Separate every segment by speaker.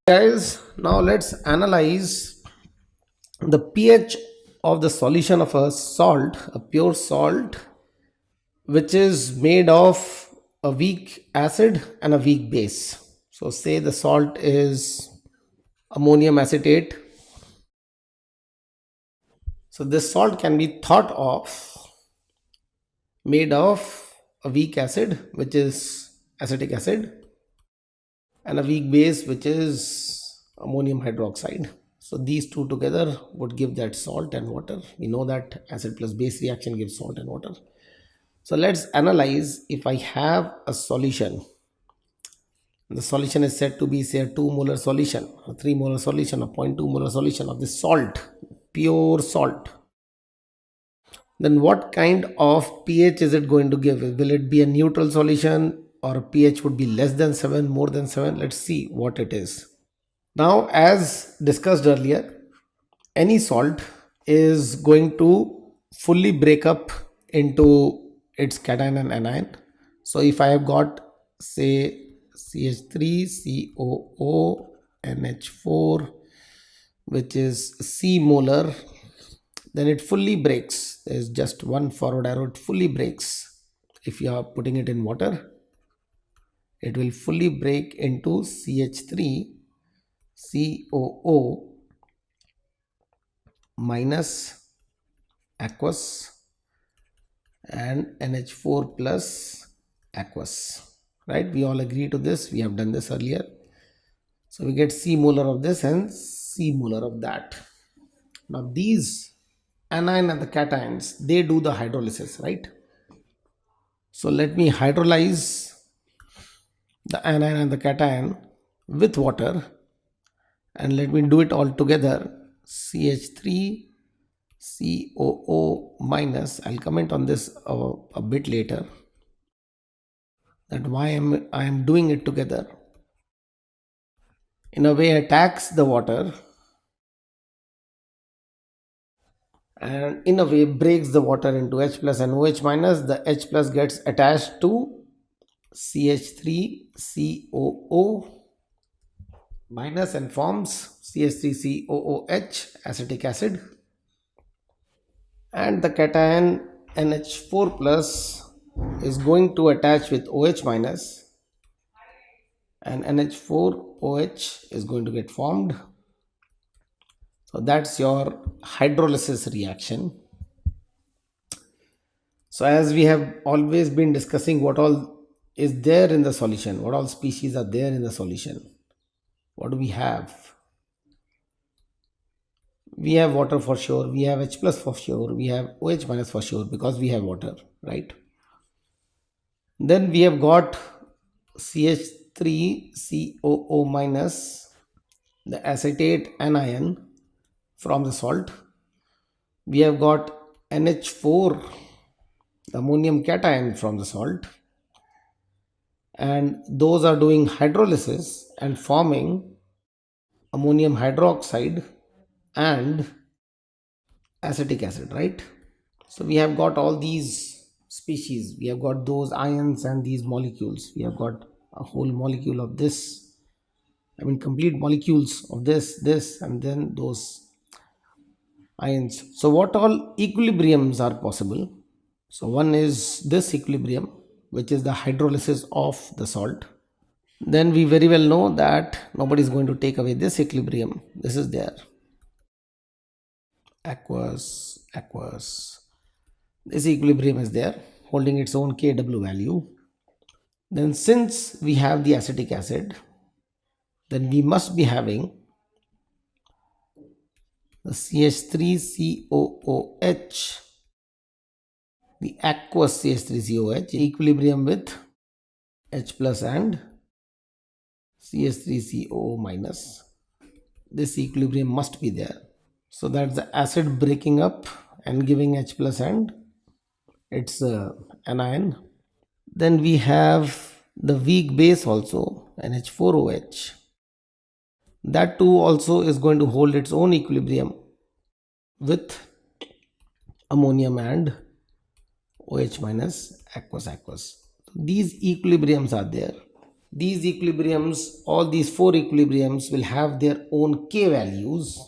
Speaker 1: Guys, now let's analyze the pH of the solution of a salt, a pure salt, which is made of a weak acid and a weak base. So say the salt is ammonium acetate. So this salt can be thought of made of a weak acid, which is acetic acid, and a weak base, which is ammonium hydroxide. So these two together would give that salt and water. We know that acid plus base reaction gives salt and water. So let's analyze. If I have a solution, the solution is said to be, say, a 2 molar solution, a 3 molar solution, a 0.2 molar solution of this salt, pure salt, then what kind of pH is it going to give? Will it be a neutral solution, or pH would be less than 7, more than 7? Let's see what it is. Now, as discussed earlier, any salt is going to fully break up into its cation and anion. So if I have got, say, CH3, COO, NH4, which is C molar, then it fully breaks. There's just one forward arrow, it fully breaks. If you are putting it in water, it will fully break into CH3, COO minus aqueous and NH4 plus aqueous, right? We all agree to this. We have done this earlier. So we get C molar of this and C molar of that. Now these anion and the cations, they do the hydrolysis, right? So let me hydrolyze the anion and the cation with water, and let me do it all together. CH3 COO minus, I'll comment on this a bit later, that why I am doing it together. In a way, attacks the water, and in a way breaks the water into H plus and OH minus. The H plus gets attached to CH3COO minus and forms CH3COOH, acetic acid, and the cation NH4 plus is going to attach with OH minus, and NH4OH is going to get formed. So that's your hydrolysis reaction. So as we have always been discussing, what all is there in the solution, what all species are there in the solution, what do we have? We have water for sure, we have H plus for sure, we have OH minus for sure, because we have water, right? Then we have got CH3COO minus, the acetate anion from the salt. We have got NH4, the ammonium cation from the salt, and those are doing hydrolysis and forming ammonium hydroxide and acetic acid, right? So we have got all these species, we have got those ions and these molecules. We have got a whole molecule of this, I mean complete molecules of this, and then those ions. So what all equilibriums are possible? So one is this equilibrium, which is the hydrolysis of the salt. Then we very well know that nobody is going to take away this equilibrium. This is there. Aqueous. This equilibrium is there, holding its own Kw value. Then since we have the acetic acid, then we must be having the CH3COOH, the aqueous CH3COOH, equilibrium with H plus and CH3COO minus. This equilibrium must be there. So that's the acid breaking up and giving H plus and its anion. Then we have the weak base also, NH4OH. That too also is going to hold its own equilibrium with ammonium and OH minus aqueous aqueous. These equilibriums are there. These equilibriums, all these four equilibriums will have their own K values,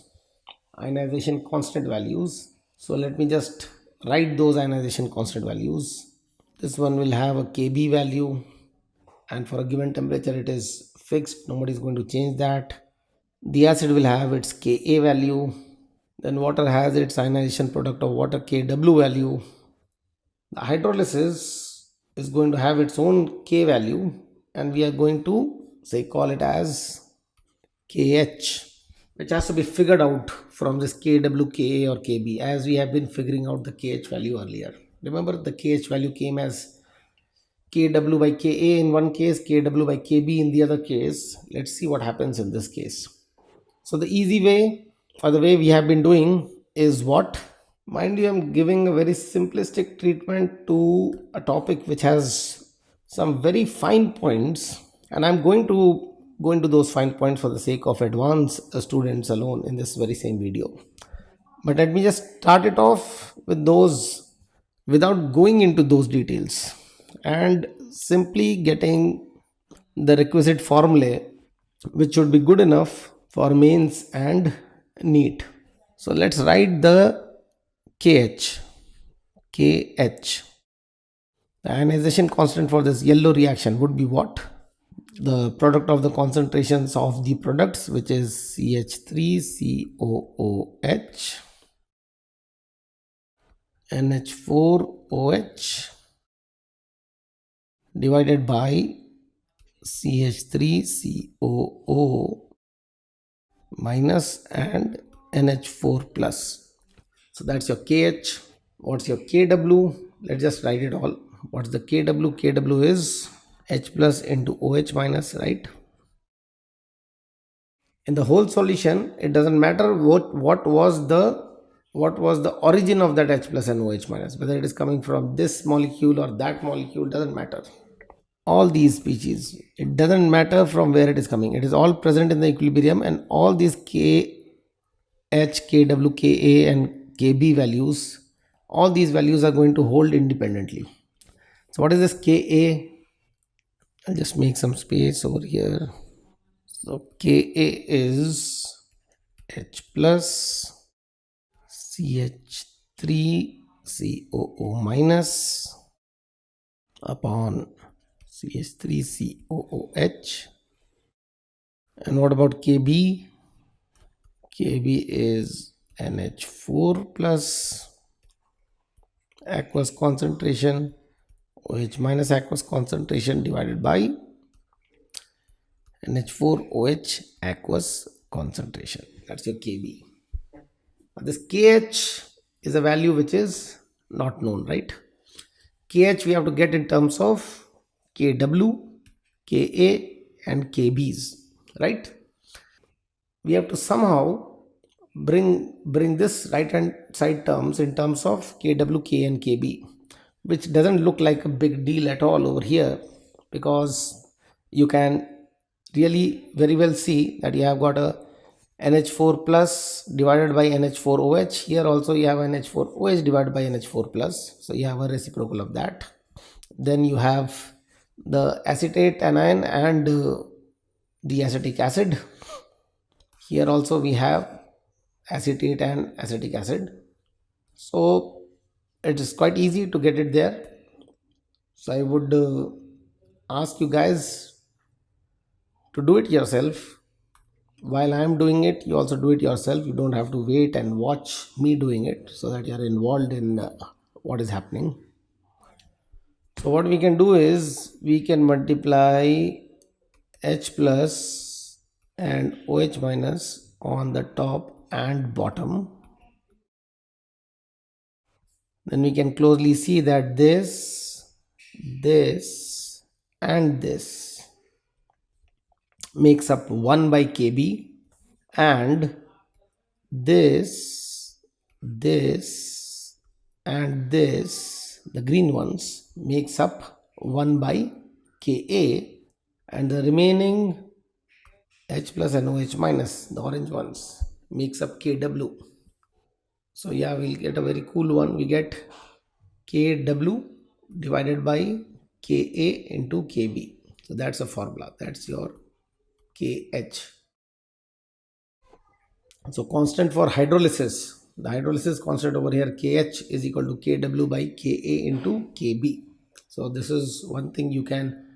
Speaker 1: ionization constant values. So let me just write those ionization constant values. This one will have a Kb value, and for a given temperature it is fixed, nobody is going to change that. The acid will have its Ka value. Then water has its ionization product of water Kw value. The hydrolysis is going to have its own K value, and we are going to say call it as KH, which has to be figured out from this KW, KA or KB, as we have been figuring out the KH value earlier. Remember, the KH value came as KW by KA in one case, KW by KB in the other case. Let's see what happens in this case. So the easy way, or the way we have been doing, is what? Mind you, I'm giving a very simplistic treatment to a topic which has some very fine points, and I'm going to go into those fine points for the sake of advanced students alone in this very same video. But let me just start it off with those without going into those details and simply getting the requisite formulae, which should be good enough for mains and NEET. So let's write the KH. KH. The ionization constant for this yellow reaction would be what? The product of the concentrations of the products, which is CH3COOH, NH4OH divided by CH3COO minus and NH4 plus. So that's your KH. What's your KW? Let's just write it all. What's the KW? KW is H plus into OH minus, right? In the whole solution, it doesn't matter what was the origin of that H plus and OH minus, whether it is coming from this molecule or that molecule, doesn't matter. All these species, it doesn't matter from where it is coming, it is all present in the equilibrium, and all these K, H, KW, Ka and Kb values, all these values are going to hold independently. So what is this Ka? I'll just make some space over here. So Ka is H plus CH3COO minus upon CH3COOH. And what about Kb? Kb is NH4 plus aqueous concentration, OH minus aqueous concentration divided by NH4OH aqueous concentration. That's your Kb. This KH is a value which is not known, right? KH we have to get in terms of KW, Ka and Kb's, right? We have to somehow bring this right hand side terms in terms of KW, K and Kb, which doesn't look like a big deal at all over here, because you can really very well see that you have got a NH4 plus divided by NH4OH. Here also you have NH4OH divided by NH4 plus, so you have a reciprocal of that. Then you have the acetate anion and the acetic acid. Here also we have acetate and acetic acid, so it is quite easy to get it there. So I would ask you guys to do it yourself. While I am doing it, you also do it yourself. You don't have to wait and watch me doing it, so that you are involved in what is happening. So what we can do is we can multiply H plus and OH minus on the top and bottom. Then we can closely see that this and this makes up 1 by Kb, and this and this, the green ones, makes up 1 by Ka, and the remaining H plus and OH minus, the orange ones, makes up Kw. So yeah, we'll get a very cool one. We get Kw divided by Ka into Kb. So that's a formula. That's your Kh. So constant for hydrolysis. The hydrolysis constant over here, Kh is equal to Kw by Ka into Kb. So this is one thing you can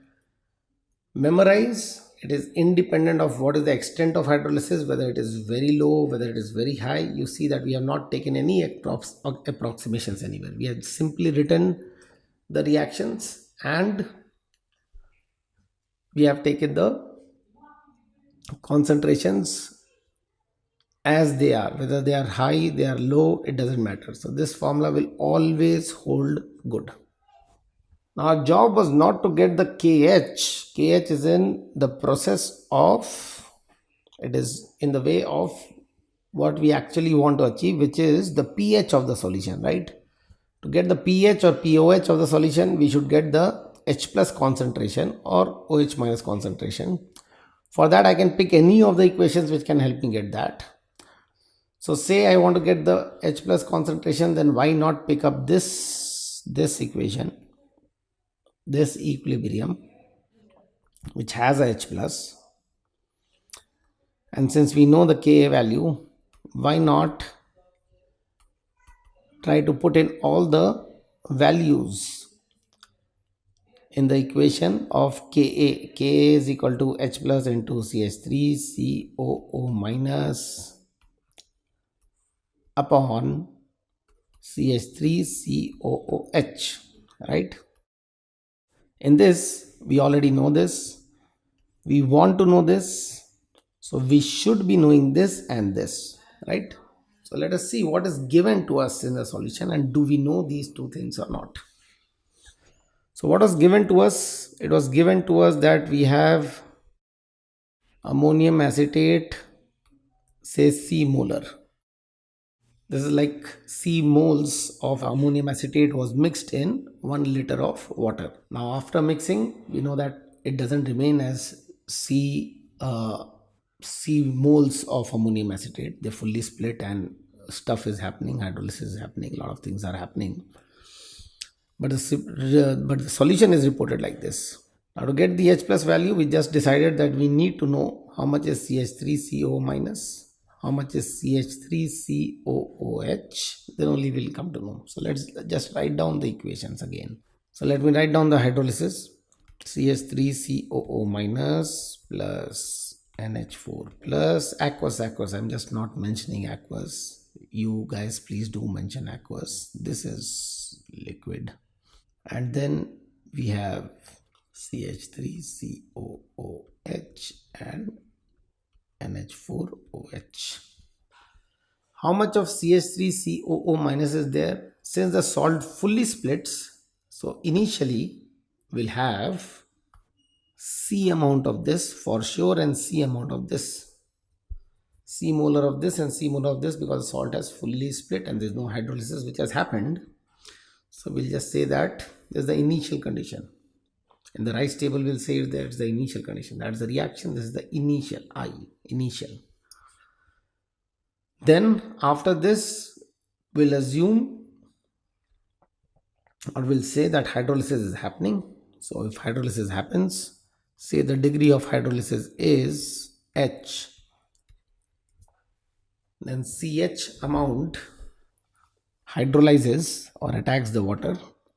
Speaker 1: memorize. It is independent of what is the extent of hydrolysis, whether it is very low, whether it is very high. You see that we have not taken any approximations anywhere. We have simply written the reactions and we have taken the concentrations as they are, whether they are high, they are low, it doesn't matter. So this formula will always hold good. Now our job was not to get the KH is in the process of, it is in the way of what we actually want to achieve, which is the pH of the solution, right? To get the pH or pOH of the solution, we should get the H plus concentration or OH minus concentration. For that, I can pick any of the equations which can help me get that. So say I want to get the H plus concentration, then why not pick up this equation, this equilibrium, which has a H plus. And since we know the Ka value, why not try to put in all the values in the equation of Ka. Ka is equal to H plus into CH3COO minus upon CH3COOH, right? In this, we already know this. We want to know this. So we should be knowing this and this, right? So let us see what is given to us in the solution and do we know these two things or not. So what was given to us? It was given to us that we have ammonium acetate, say C molar. This is like C moles of ammonium acetate was mixed in 1 liter of water. Now after mixing, we know that it doesn't remain as C moles of ammonium acetate. They fully split and stuff is happening, hydrolysis is happening, a lot of things are happening. But the solution is reported like this. Now to get the H plus value, we just decided that we need to know how much is CH3CO minus, how much is CH3COOH, then only we'll come to know. So let's just write down the equations again. So let me write down the hydrolysis. CH3COO minus plus NH4 plus aqueous. I'm just not mentioning aqueous. You guys please do mention aqueous. This is liquid. And then we have CH3COOH and NH4OH. How much of CH3COO minus is there? Since the salt fully splits, so initially we'll have C amount of this for sure and C amount of this. C molar of this and C molar of this, because salt has fully split and there's no hydrolysis which has happened. So we'll just say that there's the initial condition. In the rice table, we'll say that's the initial condition. That's the reaction. This is the initial, initial. Then after this, we'll assume or we'll say that hydrolysis is happening. So if hydrolysis happens, say the degree of hydrolysis is H, then CH amount hydrolyzes or attacks the water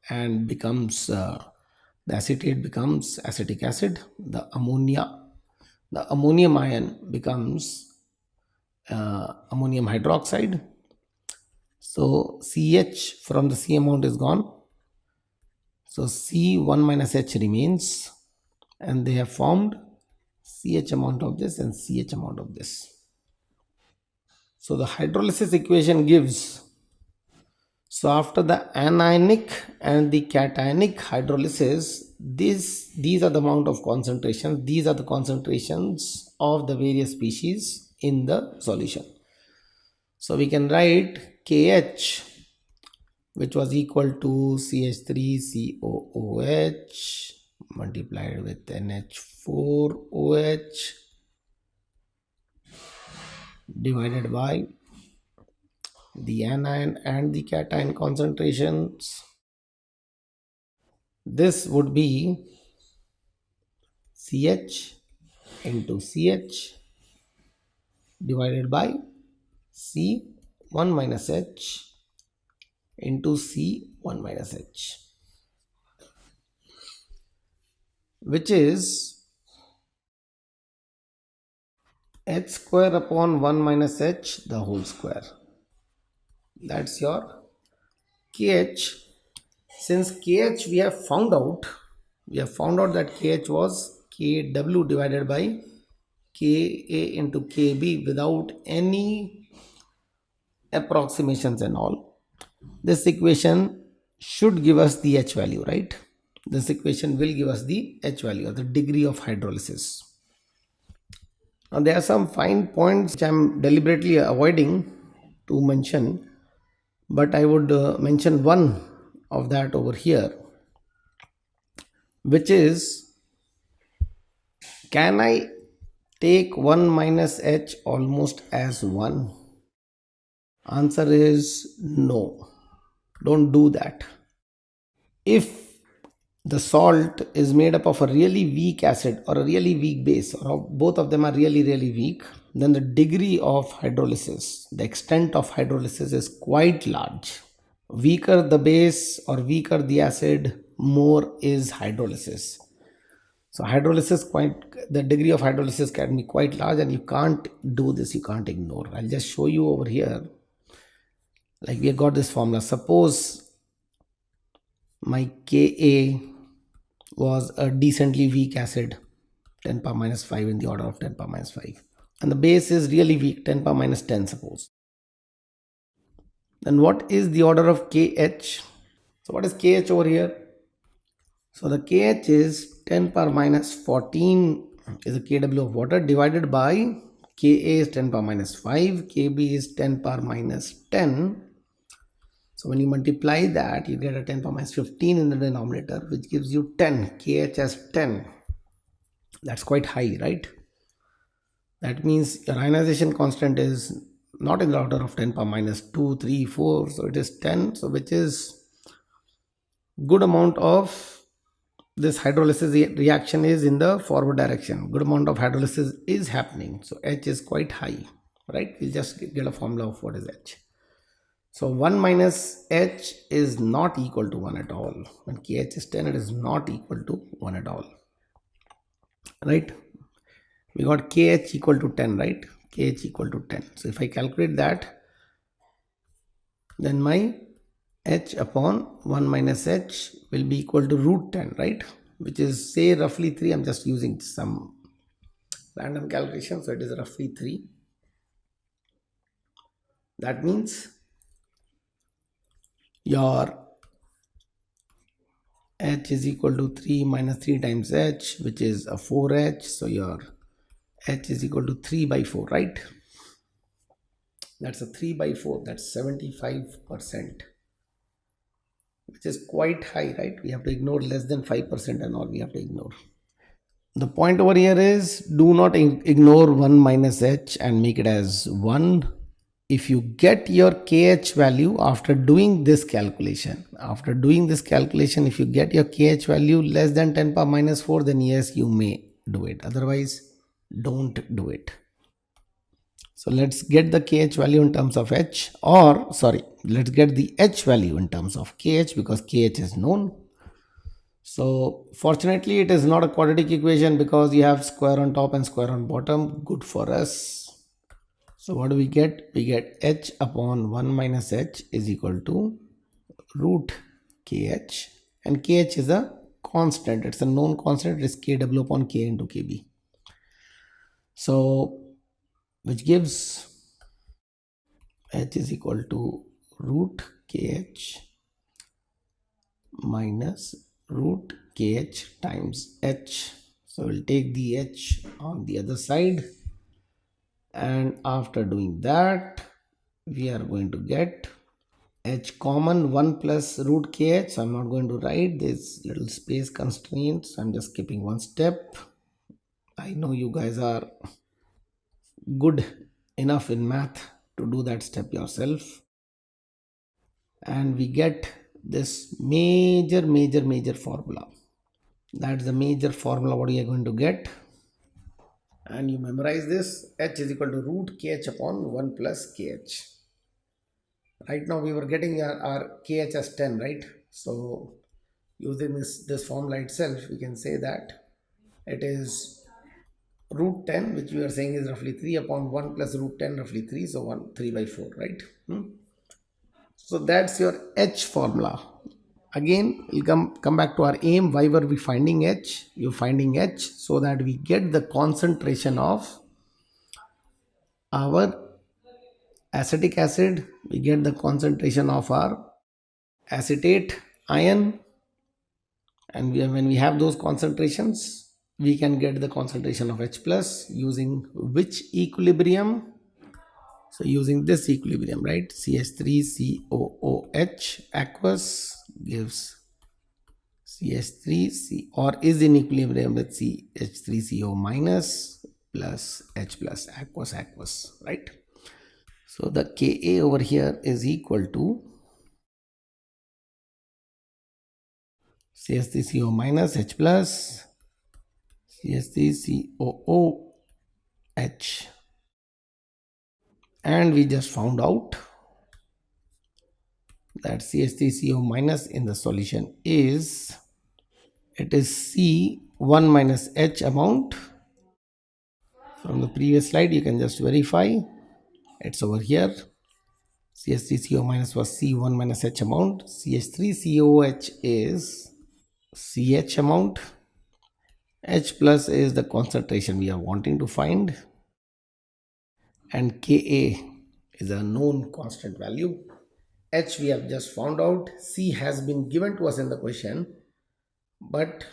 Speaker 1: and becomes the acetate becomes acetic acid. The ammonium ion becomes ammonium hydroxide. So CH from the C amount is gone. So C1 minus H remains and they have formed CH amount of this and CH amount of this. So the hydrolysis equation gives, so after the anionic and the cationic hydrolysis, these are the amount of concentrations, these are the concentrations of the various species in the solution. So we can write KH, which was equal to CH3COOH multiplied with NH4OH divided by the anion and the cation concentrations. This would be CH into CH divided by C1 minus H into C1 minus H, which is H square upon 1 minus H the whole square. That's your KH. Since KH we have found out that KH was KW divided by KA into KB without any approximations and all. This equation should give us the H value, right? This equation will give us the H value or the degree of hydrolysis. Now there are some fine points which I am deliberately avoiding to mention, but I would mention one of that over here, which is, can I take 1 minus H almost as 1? Answer is no. Don't do that. If the salt is made up of a really weak acid or a really weak base, or both of them are really, really weak, then the degree of hydrolysis, the extent of hydrolysis is quite large. Weaker the base or weaker the acid, more is hydrolysis. So the degree of hydrolysis can be quite large, and you can't do this, you can't ignore. I'll just show you over here. Like we have got this formula. Suppose my Ka was a decently weak acid, 10 power minus 5, in the order of 10 power minus 5. And the base is really weak, 10 power minus 10 suppose. Then what is the order of Kh? So what is Kh over here? So the Kh is 10 power minus 14 is the Kw of water divided by Ka is 10 power minus 5, Kb is 10 power minus 10. So when you multiply that, you get a 10 power minus 15 in the denominator, which gives you 10, Kh as 10. That's quite high, right? That means your ionization constant is not in the order of 10 power minus 2, 3, 4. So it is 10, so which is good amount of this hydrolysis reaction is in the forward direction. Good amount of hydrolysis is happening. So H is quite high, right? We'll just get a formula of what is H. So 1 minus H is not equal to 1 at all. When KH is 10, it is not equal to 1 at all. Right? We got KH equal to 10, right? KH equal to 10. So if I calculate that, then my H upon 1 minus H will be equal to root 10, right? Which is, say, roughly 3. I'm just using some random calculation. So it is roughly 3. That means your H is equal to 3 minus 3 times H, which is a 4H. So your H is equal to 3 by 4, right? That's a 3 by 4. That's 75%, which is quite high, right? We have to ignore less than 5% and all we have to ignore. The point over here is, do not ignore 1 minus H and make it as 1. If you get your KH value after doing this calculation, if you get your KH value less than 10 power minus 4, then yes, you may do it. Otherwise, don't do it. So let's get the KH value in terms of H, or sorry, let's get the H value in terms of KH, because KH is known. So fortunately, it is not a quadratic equation because you have square on top and square on bottom. Good for us. So what do we get? We get H upon 1 minus H is equal to root KH, and KH is a constant. It's a known constant. It is KW upon K into KB. So which gives H is equal to root KH minus root KH times H. So we'll take the H on the other side, and after doing that, we are going to get H common 1 plus root KH. So I'm not going to write this little space constraints. I'm just skipping one step. I know you guys are good enough in math to do that step yourself. and we get this major formula. That's the major formula what you are going to get, and you memorize this: h is equal to root kh upon 1 plus kh. Right now we were getting our kh as 10, right? So using this formula itself, we can say that it is root 10, which we are saying is roughly 3 upon 1 plus root 10, roughly 3, so 1 3 by 4, right? So that's your h formula. Again, we'll come back to our aim. Why were we finding h? You're finding h so that we get the concentration of our acetic acid, we get the concentration of our acetate ion, and when we have those concentrations, we can get the concentration of H plus using which equilibrium? So using this equilibrium, right? CH3COOH aqueous gives CH3C, or is in equilibrium with CH3CO minus plus H plus aqueous, right? So the Ka over here is equal to CH3CO minus H plus CH3COOH, and we just found out that CH3CO minus in the solution is, it is C1 minus H amount. From the previous slide you can just verify, it's over here. CH3CO minus was C1 minus H amount. CH3COOH is CH amount. H plus is the concentration we are wanting to find, and Ka is a known constant value. H we have just found out. C has been given to us in the question, but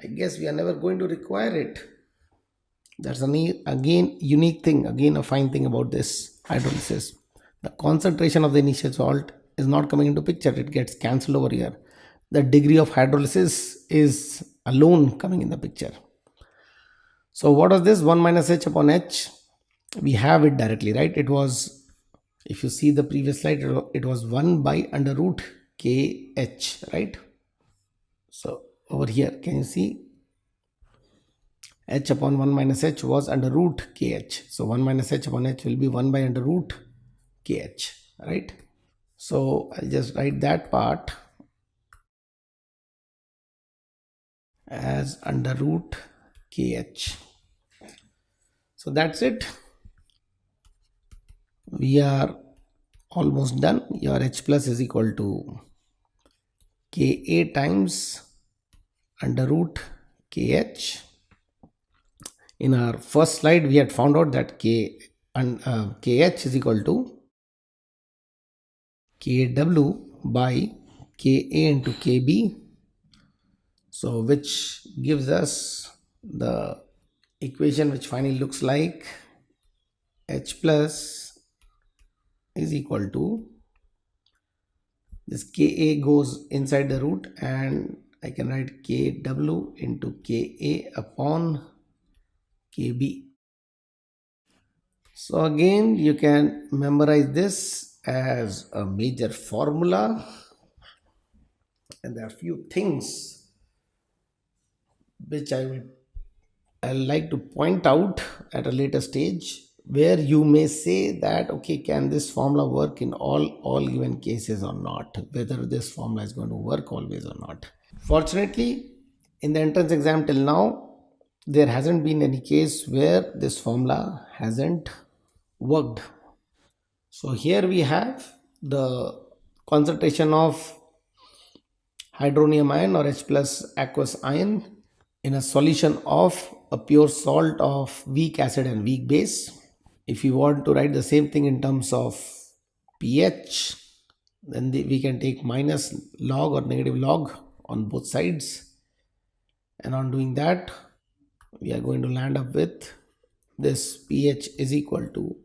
Speaker 1: I guess we are never going to require it. That's again unique thing, again a fine thing about this hydrolysis. The concentration of the initial salt is not coming into picture, it gets cancelled over here. The degree of hydrolysis is alone coming in the picture. So what was this 1 minus H upon H? We have it directly, right? It was, if you see the previous slide, it was 1 by under root KH, right? So over here, can you see? H upon 1 minus H was under root KH. So 1 minus H upon H will be 1 by under root KH, right? So I'll just write that part as under root KH. So that's it. We are almost done. Your H plus is equal to Ka times under root KH. In our first slide, we had found out that KH is equal to KW by Ka into Kb. So which gives us the equation which finally looks like H plus is equal to, this Ka goes inside the root, and I can write Kw into Ka upon Kb. So again, you can memorize this as a major formula, and there are few things which I like to point out at a later stage, where you may say that, okay, can this formula work in all given cases or not, whether this formula is going to work always or not. Fortunately, in the entrance exam till now, there hasn't been any case where this formula hasn't worked. So here we have the concentration of hydronium ion or H plus aqueous ion in a solution of a pure salt of weak acid and weak base. If you want to write the same thing in terms of pH, then we can take minus log or negative log on both sides, and on doing that we are going to land up with this pH is equal to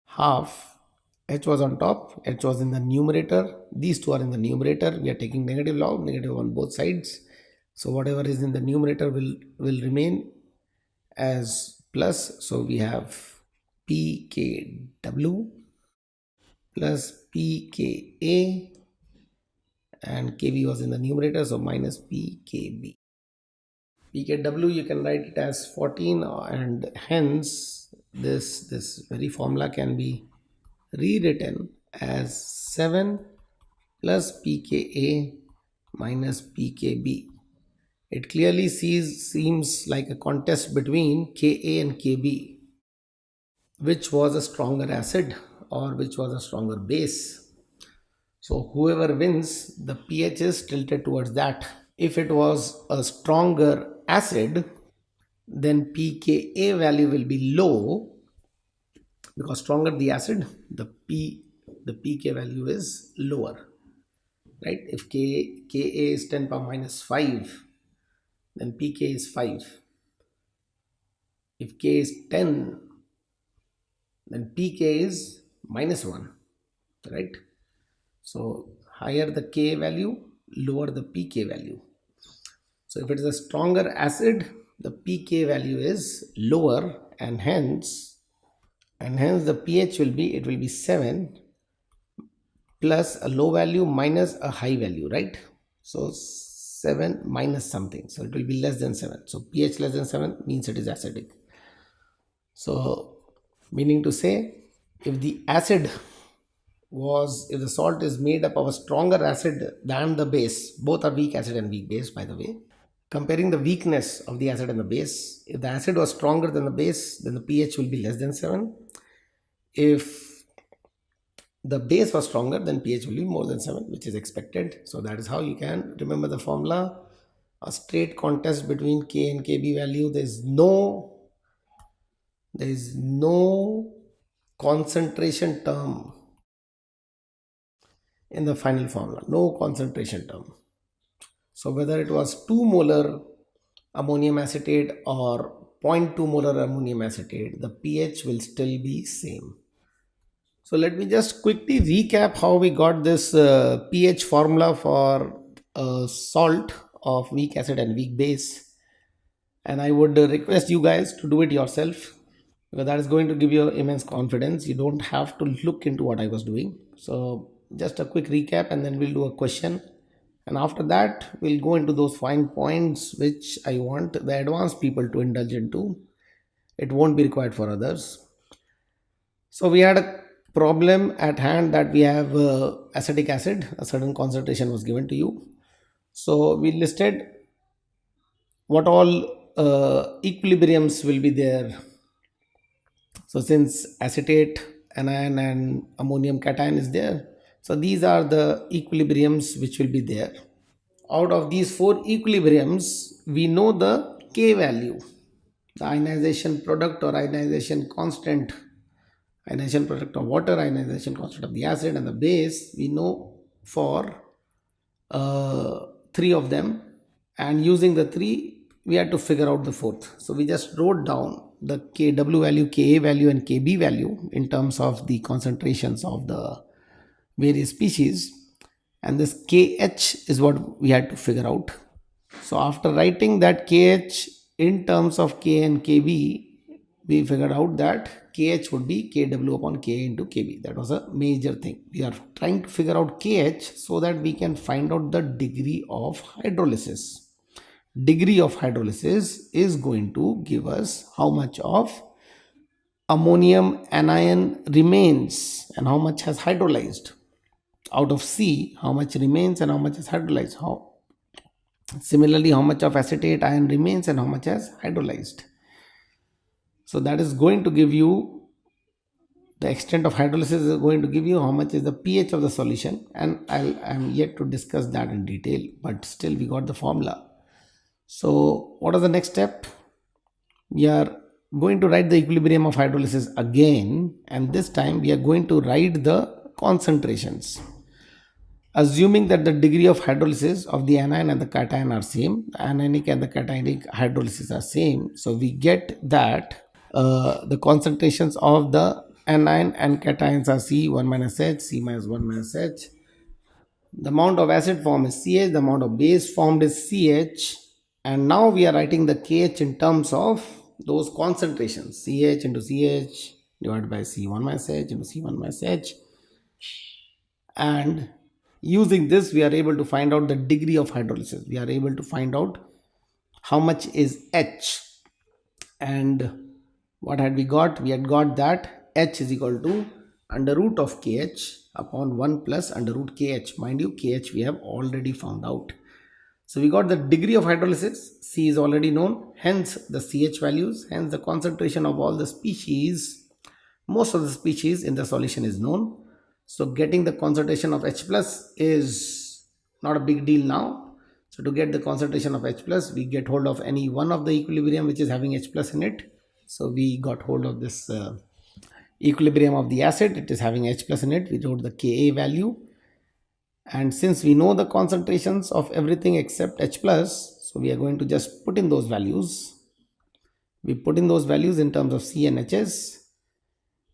Speaker 1: half. H was on top, H was in the numerator, these two are in the numerator. We are taking negative log, negative on both sides, so whatever is in the numerator will remain as plus. So we have pKw plus pKa, and Kb was in the numerator, so minus pKb. pKw you can write it as 14, and hence this very formula can be rewritten as 7 plus pKa minus pKb. It clearly seems like a contest between Ka and Kb, which was a stronger acid or which was a stronger base. So whoever wins, the pH is tilted towards that. If it was a stronger acid, then pKa value will be low, because stronger the acid, the pK value is lower, right? If Ka is 10 power minus 5, then pK is 5. If K is 10, then pK is minus 1, right? So higher the K value, lower the pK value. So if it is a stronger acid, the pK value is lower, and hence the pH will be 7 plus a low value minus a high value, right? So 7 minus something, so it will be less than 7. So pH less than 7 means it is acidic. So meaning to say, if the salt is made up of a stronger acid than the base, both are weak acid and weak base, by the way, comparing the weakness of the acid and the base, if the acid was stronger than the base, then the pH will be less than 7. If the base was stronger, then pH will be more than 7, which is expected. So that is how you can remember the formula. A straight contest between K and Kb value. There is no concentration term in the final formula, no concentration term. So whether it was 2 molar ammonium acetate or 0.2 molar ammonium acetate, the pH will still be same. So let me just quickly recap how we got this pH formula for salt of weak acid and weak base. And I would request you guys to do it yourself, because that is going to give you immense confidence. You don't have to look into what I was doing. So just a quick recap, and then we'll do a question, and after that we'll go into those fine points which I want the advanced people to indulge into. It won't be required for others. So we had a problem at hand that we have acetic acid, a certain concentration was given to you. So we listed what all equilibriums will be there. So since acetate, anion and ammonium cation is there, so these are the equilibriums which will be there. Out of these 4 equilibriums, we know the K value, the ionization product or ionization constant, ionization product of water, ionization constant of the acid and the base, we know for 3 of them, and using the 3 we had to figure out the 4th. So we just wrote down the Kw value, Ka value and Kb value in terms of the concentrations of the various species, and this Kh is what we had to figure out. So after writing that Kh in terms of K and Kb, we figured out that Kh would be Kw upon Ka into Kb. That was a major thing. We are trying to figure out Kh so that we can find out the degree of hydrolysis. Degree of hydrolysis is going to give us how much of ammonium anion remains and how much has hydrolyzed. Out of C, how much remains and how much is hydrolyzed. Similarly, how much of acetate ion remains and how much has hydrolyzed. So that is going to give you the extent of hydrolysis, is going to give you how much is the pH of the solution, and I'm yet to discuss that in detail, but still we got the formula. So what is the next step? We are going to write the equilibrium of hydrolysis again, and this time we are going to write the concentrations. Assuming that the degree of hydrolysis of the anion and the cation are same, the anionic and the cationic hydrolysis are same, so we get that the concentrations of the anion and cations are C1 minus H, C minus 1 minus H. The amount of acid formed is CH, the amount of base formed is CH, and now we are writing the KH in terms of those concentrations, CH into CH divided by C1 minus H into C1 minus H. And using this, we are able to find out the degree of hydrolysis. We are able to find out how much is H. And what had we got? We had got that H is equal to under root of KH upon 1 plus under root KH. Mind you, KH we have already found out. So we got the degree of hydrolysis. C is already known, hence the CH values, hence the concentration of all the species, most of the species in the solution is known. So getting the concentration of H plus is not a big deal now. So to get the concentration of H plus, we get hold of any one of the equilibrium which is having H plus in it. So we got hold of this equilibrium of the acid. It is having H plus in it. We wrote the Ka value. And since we know the concentrations of everything except H plus, so we are going to just put in those values. We put in those values in terms of C and Hs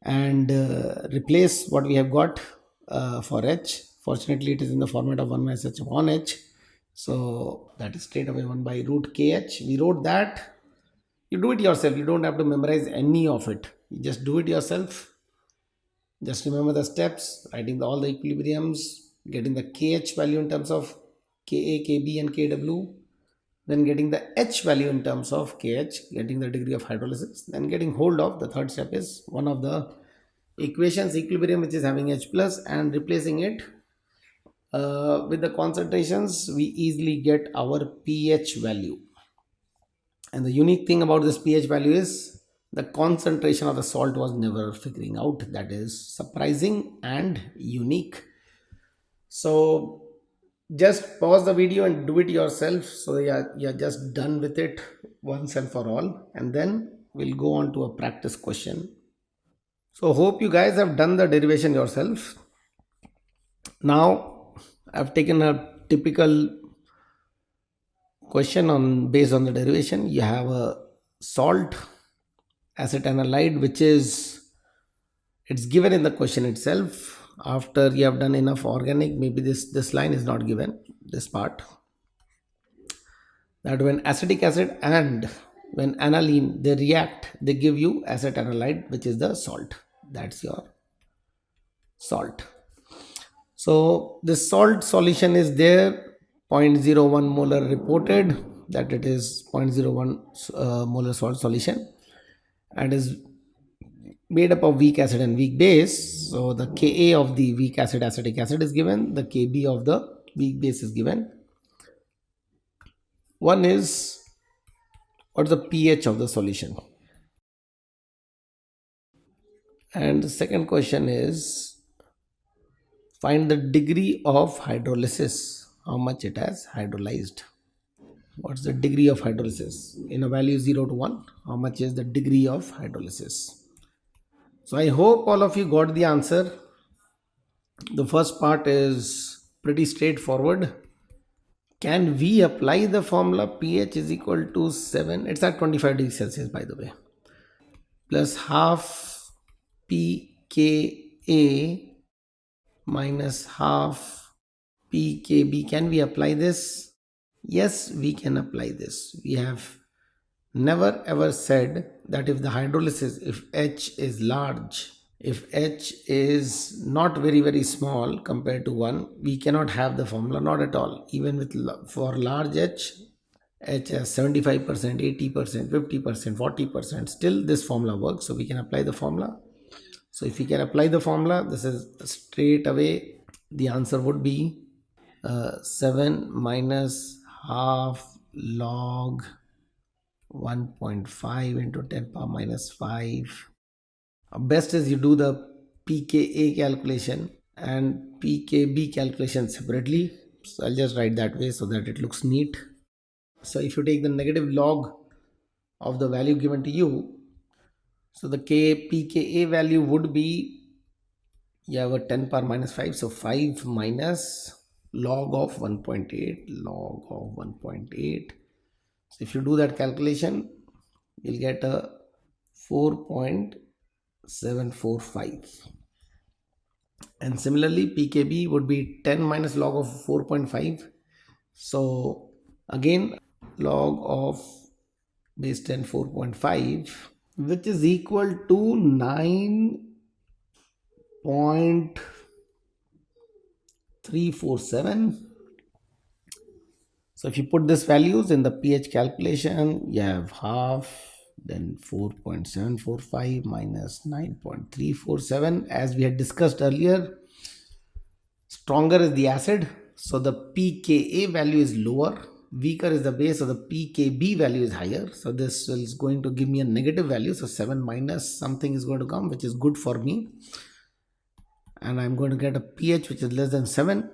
Speaker 1: and replace what we have got for H. Fortunately, it is in the format of 1 minus H upon H. So that is straight away 1 by root KH. We wrote that. You do it yourself. You don't have to memorize any of it. You just do it yourself. Just remember the steps, writing all the equilibriums, getting the KH value in terms of Ka, Kb and Kw, then getting the H value in terms of KH, getting the degree of hydrolysis, then getting hold of the third step is one of the equations, equilibrium which is having H plus, and replacing it with the concentrations. We easily get our pH value. And the unique thing about this pH value is the concentration of the salt was never figuring out. That is surprising and unique. So just pause the video and do it yourself. So you're just done with it once and for all. And then we'll go on to a practice question. So hope you guys have done the derivation yourself. Now I've taken a typical question on based on the derivation. You have a salt acetanilide, which is it's given in the question itself. After you have done enough organic, maybe this line is not given, this part, that when acetic acid and when aniline they react, they give you acetanilide, which is the salt. That's your salt. So this salt solution is there, 0.01 molar reported, that it is 0.01 molar salt solution, and is made up of weak acid and weak base. So the Ka of the weak acid acetic acid is given, the Kb of the weak base is given. One is what's the pH of the solution, and the second question is find the degree of hydrolysis, how much it has hydrolyzed. What's the degree of hydrolysis in a value 0 to 1? How much is the degree of hydrolysis? So I hope all of you got the answer. The first part is pretty straightforward. Can we apply the formula pH is equal to 7? It's at 25 degrees Celsius, by the way. Plus half pKa minus half pKb. Can we apply this? Yes, we can apply this. We have never ever said that if the hydrolysis, if H is large, if H is not very small compared to 1, we cannot have the formula, not at all. Even with for large H has 75%, 80%, 50%, 40%, still this formula works. So we can apply the formula. So if we can apply the formula, this is straight away the answer would be 7 minus half log 1.5 into 10 power minus 5. Best is you do the pKa calculation and pKb calculation separately. So I'll just write that way so that it looks neat. So if you take the negative log of the value given to you, so the pKa value would be, you have a 10 power minus 5, so 5 minus log of 1.8, log of 1.8. So if you do that calculation, you'll get a 4.745. And similarly, pKb would be 10 minus log of 4.5. So again, log of base 10 4.5, which is equal to 9.0 347. So if you put this values in the pH calculation, you have half, then 4.745 minus 9.347. As we had discussed earlier, stronger is the acid, so the pKa value is lower. Weaker is the base, so the pKb value is higher. So this is going to give me a negative value. So 7 minus something is going to come, which is good for me. And I'm going to get a pH which is less than 7.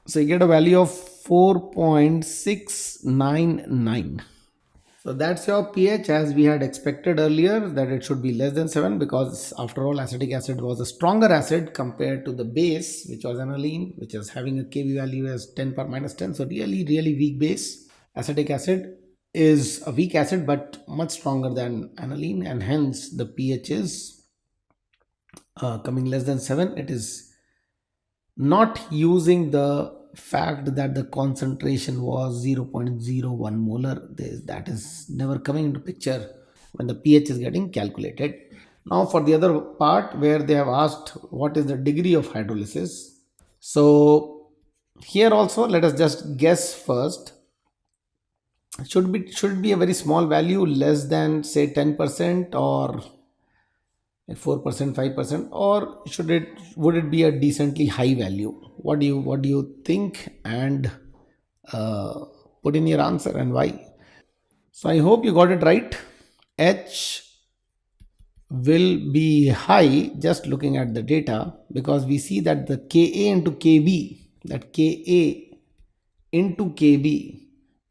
Speaker 1: So you get a value of 4.699. So that's your pH, as we had expected earlier that it should be less than 7, because after all acetic acid was a stronger acid compared to the base, which was aniline, which is having a Kb value as 10 per minus 10. So really weak base. Acetic acid is a weak acid but much stronger than aniline, and hence the pH is coming less than 7. It is not using the fact that the concentration was 0.01 molar. That is never coming into picture when the pH is getting calculated. Now for the other part where they have asked what is the degree of hydrolysis. So here also let us just guess first. Should be a very small value, less than say 10% or 4%, 5%, or would it be a decently high value? What do you think? And put in your answer and why. So I hope you got it right. H will be high just looking at the data, because we see that the Ka into Kb, that Ka into Kb,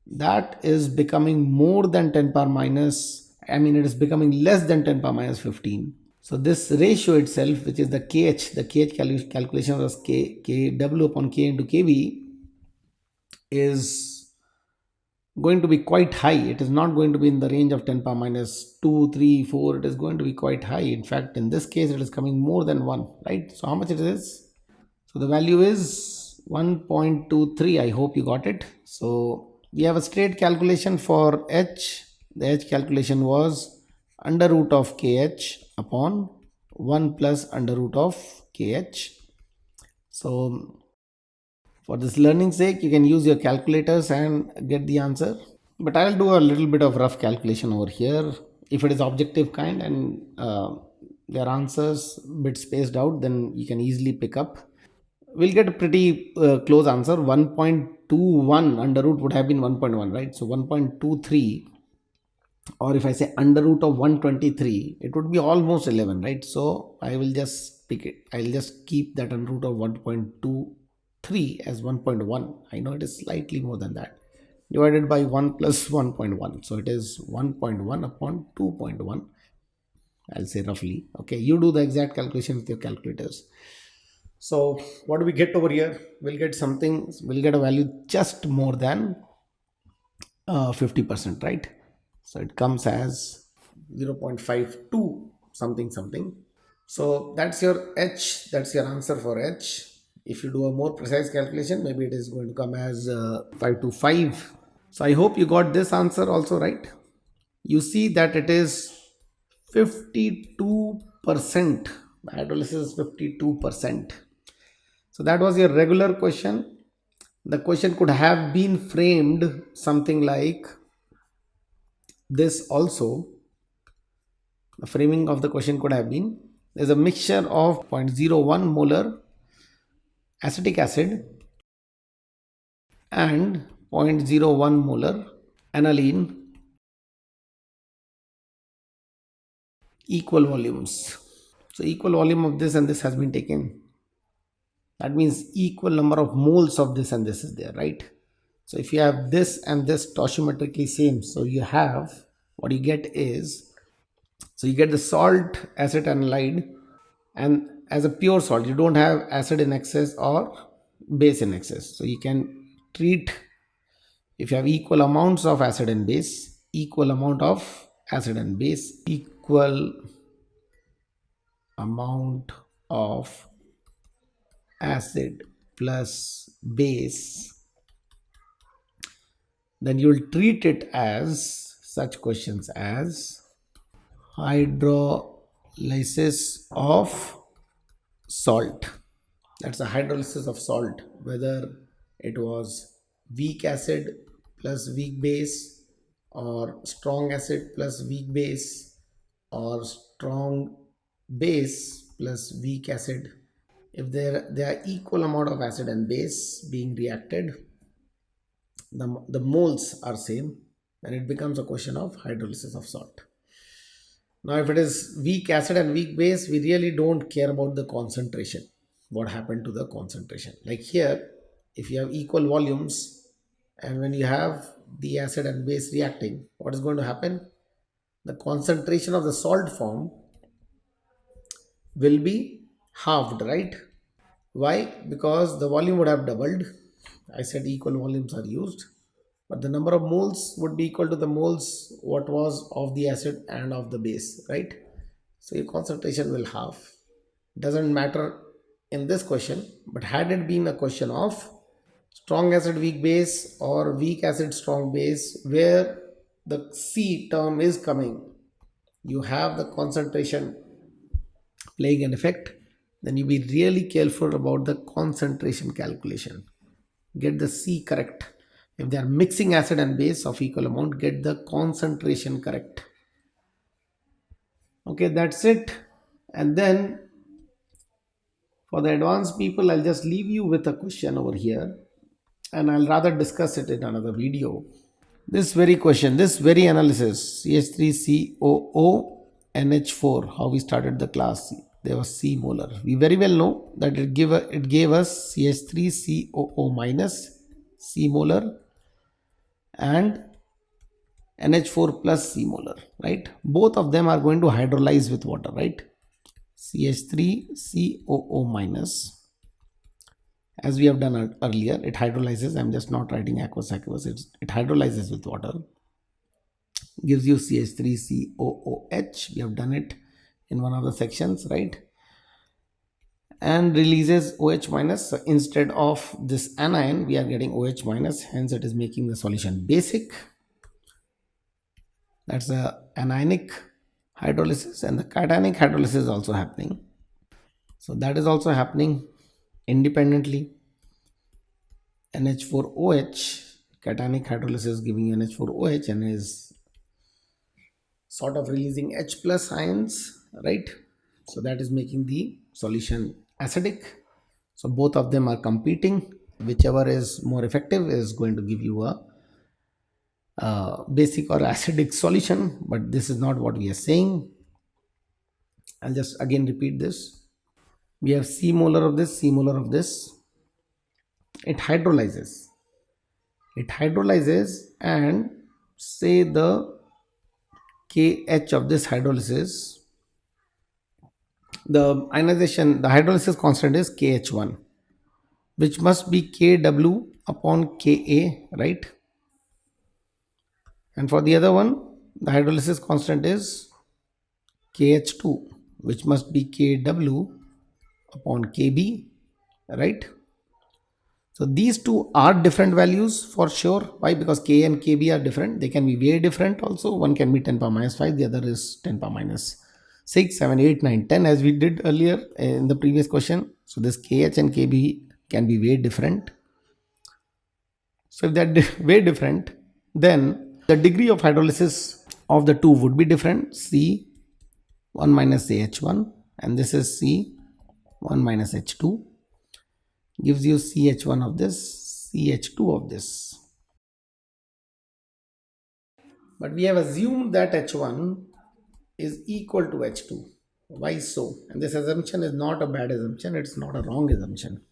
Speaker 1: that is becoming more than 10 power minus, it is becoming less than 10 power minus 15. So this ratio itself, which is the KH calculation was Kw upon K into Kb, is going to be quite high. It is not going to be in the range of 10 power minus 2, 3, 4. It is going to be quite high. In fact, in this case, it is coming more than 1, right? So how much it is? So the value is 1.23. I hope you got it. So we have a straight calculation for H. The H calculation was under root of KH upon 1 plus under root of KH. So for this learning sake, you can use your calculators and get the answer. But I'll do a little bit of rough calculation over here. If it is objective kind and their answers bit spaced out, then you can easily pick up. We'll get a pretty close answer. 1.21 under root would have been 1.1, right? So 1.23, or if I say under root of 123, it would be almost 11, right? So I will just pick it. I'll just keep that under root of 1.23 as 1.1. I know it is slightly more than that, divided by 1 plus 1.1. So it is 1.1 upon 2.1. I'll say roughly. Okay, you do the exact calculation with your calculators. So what do we get over here? We'll get a value just more than 50%, right? So it comes as 0.52 something. So that's your H. That's your answer for H. If you do a more precise calculation, maybe it is going to come as 525. So I hope you got this answer also right. You see that it is 52%. Hydrolysis is 52%. So that was your regular question. The question could have been framed something like this also. The framing of the question could have been, there's a mixture of 0.01 molar acetic acid and 0.01 molar aniline, equal volumes. So equal volume of this and this has been taken. That means equal number of moles of this and this is there, right? So if you have this and this stoichiometrically same, so you have, what you get is, so you get the salt acetanilide, and as a pure salt, you don't have acid in excess or base in excess. So you can treat, if you have equal amounts of acid and base, equal amount of acid and base, equal amount of acid plus base, then you will treat it as such questions as hydrolysis of salt. That's a hydrolysis of salt, whether it was weak acid plus weak base, or strong acid plus weak base, or strong base plus weak acid. If there are equal amount of acid and base being reacted, the moles are same, and it becomes a question of hydrolysis of salt. Now, if it is weak acid and weak base, we really don't care about the concentration. What happened to the concentration? Like here, if you have equal volumes and when you have the acid and base reacting, what is going to happen? The concentration of the salt form will be halved, right? Why? Because the volume would have doubled. I said equal volumes are used, but the number of moles would be equal to the moles what was of the acid and of the base, right? So your concentration will halve. Doesn't matter in this question, but had it been a question of strong acid weak base or weak acid strong base, where the C term is coming, you have the concentration playing an effect, then you be really careful about the concentration calculation. Get the C correct. If they are mixing acid and base of equal amount, get the concentration correct. Okay, that's it. And then for the advanced people, I'll just leave you with a question over here, and I'll rather discuss it in another video. This very question, this very analysis, CH3COO NH4, how we started the class, there was C molar. We very well know that it gave us CH3COO minus C molar and NH4 plus C molar, right? Both of them are going to hydrolyze with water, right? CH3COO minus, as we have done earlier, it hydrolyzes. I'm just not writing aqueous. It hydrolyzes with water, gives you CH3COOH. We have done it in one of the sections, right? And releases OH minus. So instead of this anion, we are getting OH minus, hence it is making the solution basic. That's a anionic hydrolysis, and the cationic hydrolysis is also happening. So that is also happening independently. NH4OH, cationic hydrolysis giving you NH4OH and is sort of releasing H plus ions, right? So that is making the solution acidic. So both of them are competing. Whichever is more effective is going to give you a basic or acidic solution, but this is not what we are saying. I'll just again repeat this. We have C molar of this, C molar of this. It hydrolyzes. It hydrolyzes, and say the KH of this hydrolysis, the ionization, the hydrolysis constant is KH1, which must be KW upon KA, right? And for the other one, the hydrolysis constant is KH2, which must be KW upon KB, right? So these two are different values for sure. Why? Because K and KB are different. They can be very different also. One can be 10 power minus 5, the other is 10 power minus 6, 7, 8, 9, 10, as we did earlier in the previous question. So this KH and KB can be very different. So if they're very different, then the degree of hydrolysis of the two would be different. C1 minus CH1, and this is C1 minus H2, gives you CH1 of this, CH2 of this. But we have assumed that H1 is equal to H2. Why so? And this assumption is not a bad assumption, it's not a wrong assumption.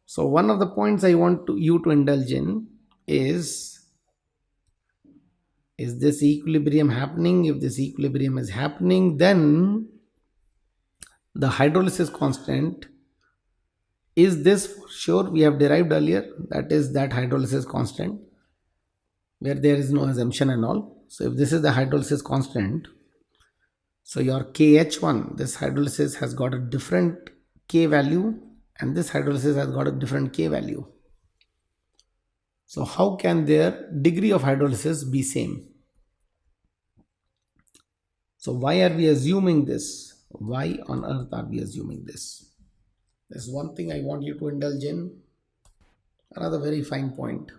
Speaker 1: So one of the points I want you to indulge in is this equilibrium happening? If this equilibrium is happening, then the hydrolysis constant is this for sure. We have derived earlier, that is that hydrolysis constant where there is no assumption and all. So if this is the hydrolysis constant, so your KH1, this hydrolysis has got a different K value, and this hydrolysis has got a different K value. So how can their degree of hydrolysis be same? So why are we assuming this? Why on earth are we assuming this? There's one thing I want you to indulge in. Another very fine point.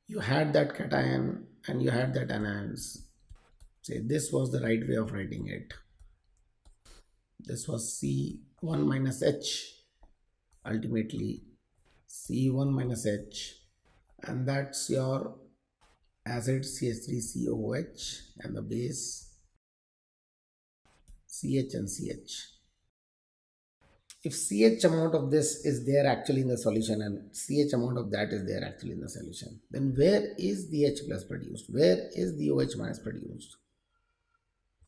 Speaker 1: You had that cation and you had that anions. Say this was the right way of writing it. This was C1 minus H, ultimately C1 minus H, and that's your acid CH3COOH and the base CH and CH. If CH amount of this is there actually in the solution and CH amount of that is there actually in the solution, then where is the H plus produced? Where is the OH minus produced?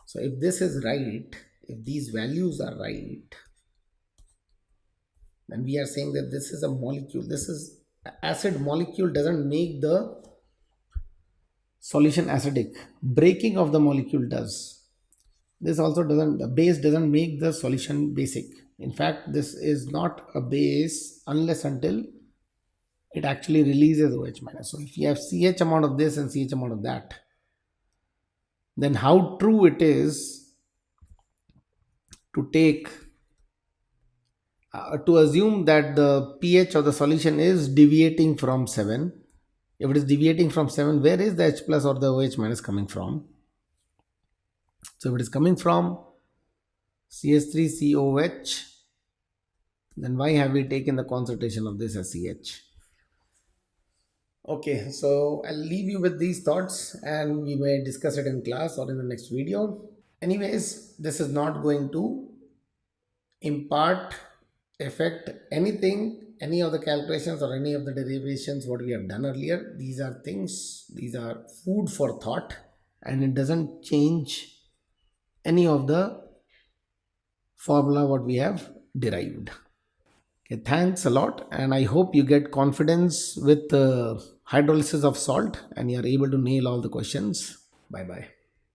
Speaker 1: So if this is right, if these values are right, then we are saying that this is a molecule. This is acid molecule doesn't make the solution acidic. Breaking of the molecule does. This also doesn't, the base doesn't make the solution basic. In fact, this is not a base unless until it actually releases OH minus. So if you have CH amount of this and CH amount of that, then how true it is to take to assume that the pH of the solution is deviating from 7. If it is deviating from 7, where is the H plus or the OH minus coming from? So if it is coming from CH3COH, then why have we taken the concentration of this as CH? Okay, so I'll leave you with these thoughts and we may discuss it in class or in the next video. Anyways, this is not going to impart, affect anything, any of the calculations or any of the derivations what we have done earlier. These are things, these are food for thought, and it doesn't change any of the formula what we have derived. Okay, thanks a lot, and I hope you get confidence with hydrolysis of salt and you are able to nail all the questions. Bye bye.